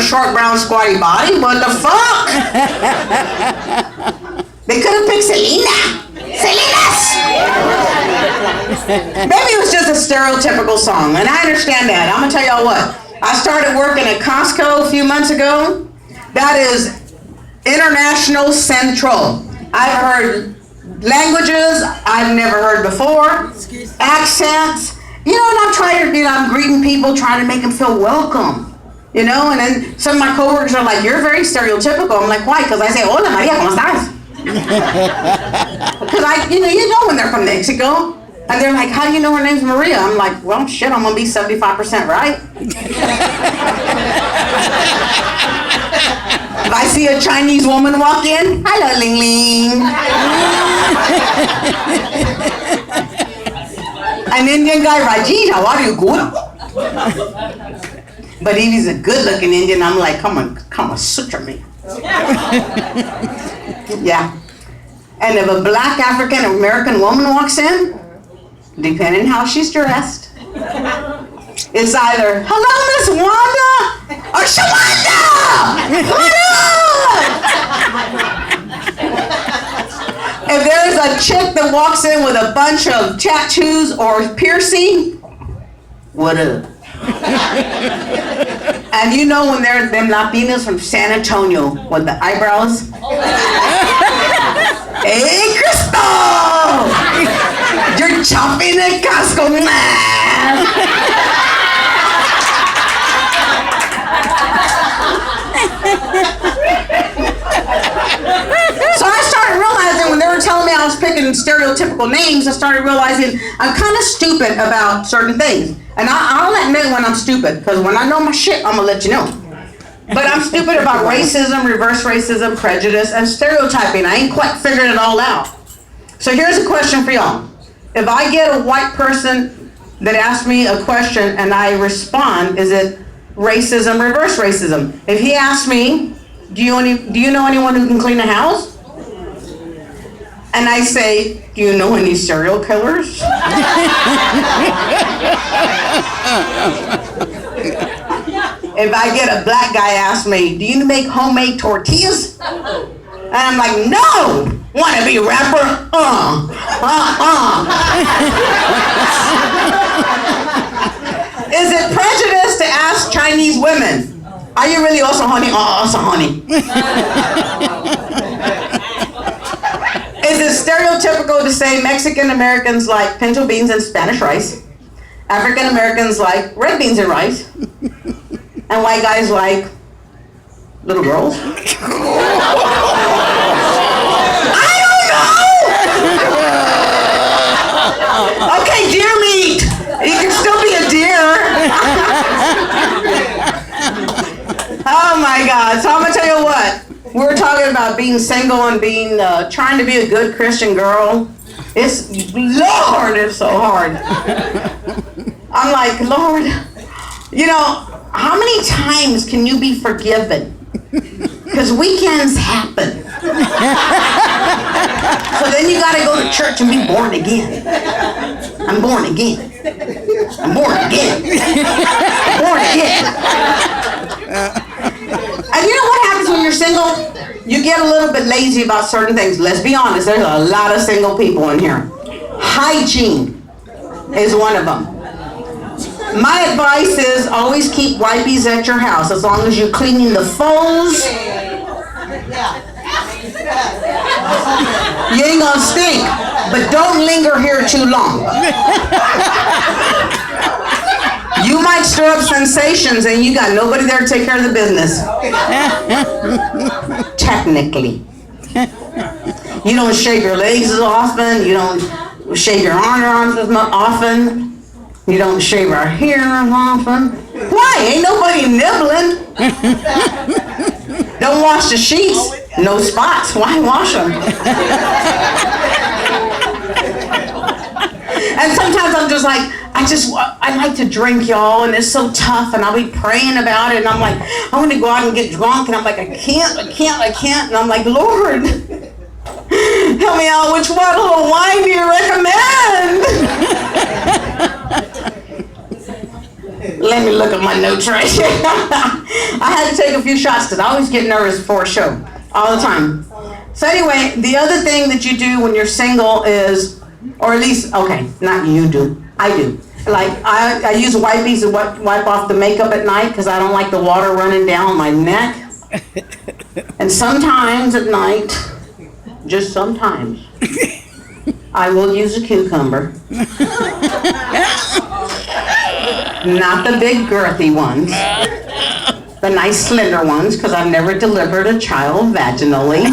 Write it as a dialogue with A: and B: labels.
A: short, brown, squatty body. What the fuck? They could have picked Selena. Selena's! Maybe it was just a stereotypical song, and I understand that. I'm gonna tell y'all what. I started working at Costco a few months ago. That is international central. I've heard languages I've never heard before, accents. You know, and I'm trying to, I'm greeting people, trying to make them feel welcome. You know, and then some of my coworkers are like, "You're very stereotypical." I'm like, "Why?" Because I say, "Hola Maria, ¿cómo estás?" Because you know when they're from Mexico, and they're like, "How do you know her name's Maria?" I'm like, "Well, shit, I'm gonna be 75% right." If I see a Chinese woman walk in, "Hello, Ling Ling." An Indian guy, "Rajesh, how are you? Good." But if he's a good-looking Indian, I'm like, come on, suture me. Yeah. And if a black African American woman walks in, depending how she's dressed, it's either, "Hello, Miss Wanda," or "Shawanda! What up?" If there's a chick that walks in with a bunch of tattoos or piercing, "What up?" And you know when they're them Latinos from San Antonio with the eyebrows? "Hey, Crystal! You're chopping at Costco, man!" So I started realizing when they were telling me I was picking stereotypical names, I started realizing I'm kind of stupid about certain things. And I'll admit when I'm stupid, because when I know my shit, I'm going to let you know. But I'm stupid about racism, reverse racism, prejudice, and stereotyping. I ain't quite figured it all out. So here's a question for y'all. If I get a white person that asks me a question and I respond, is it racism, reverse racism? If he asks me, do you know anyone who can clean a house? And I say, do you know any serial killers? If I get a black guy ask me, do you make homemade tortillas? And I'm like, no! Wanna be a rapper? Is it prejudice to ask Chinese women, are you really also honey? Also honey. Is it stereotypical to say Mexican Americans like pinto beans and Spanish rice, African Americans like red beans and rice, and white guys like little girls? I don't know! Okay, deer meat! You can still be a deer! Oh my God, so I'm gonna tell you what. We're talking about being single and being trying to be a good Christian girl. It's so hard. I'm like, Lord, how many times can you be forgiven? Because weekends happen. So then you got to go to church and be born again. I'm born again. I'm born again. I'm born again. And you know what happens when you're single? You get a little bit lazy about certain things. Let's be honest, there's a lot of single people in here. Hygiene is one of them. My advice is always keep wipes at your house as long as you're cleaning the phones. You ain't gonna stink, but don't linger here too long. You might stir up sensations and you got nobody there to take care of the business. Technically. You don't shave your legs as often. You don't shave your underarms as often. You don't shave our hair as often. Why? Ain't nobody nibbling. Don't wash the sheets. No spots. Why wash them? And sometimes I'm just like, I like to drink, y'all, and it's so tough, and I'll be praying about it, and I'm like, I want to go out and get drunk, and I'm like, I can't, and I'm like, Lord, help me out, which bottle of wine do you recommend? Let me look at my notes right here. I had to take a few shots because I always get nervous before a show, all the time. So anyway, the other thing that you do when you're single is, or at least, okay, not you do, I do. Like, I use wipes to wipe off the makeup at night because I don't like the water running down my neck. And sometimes at night, just sometimes, I will use a cucumber. Not the big girthy ones. The nice slender ones, because I've never delivered a child vaginally.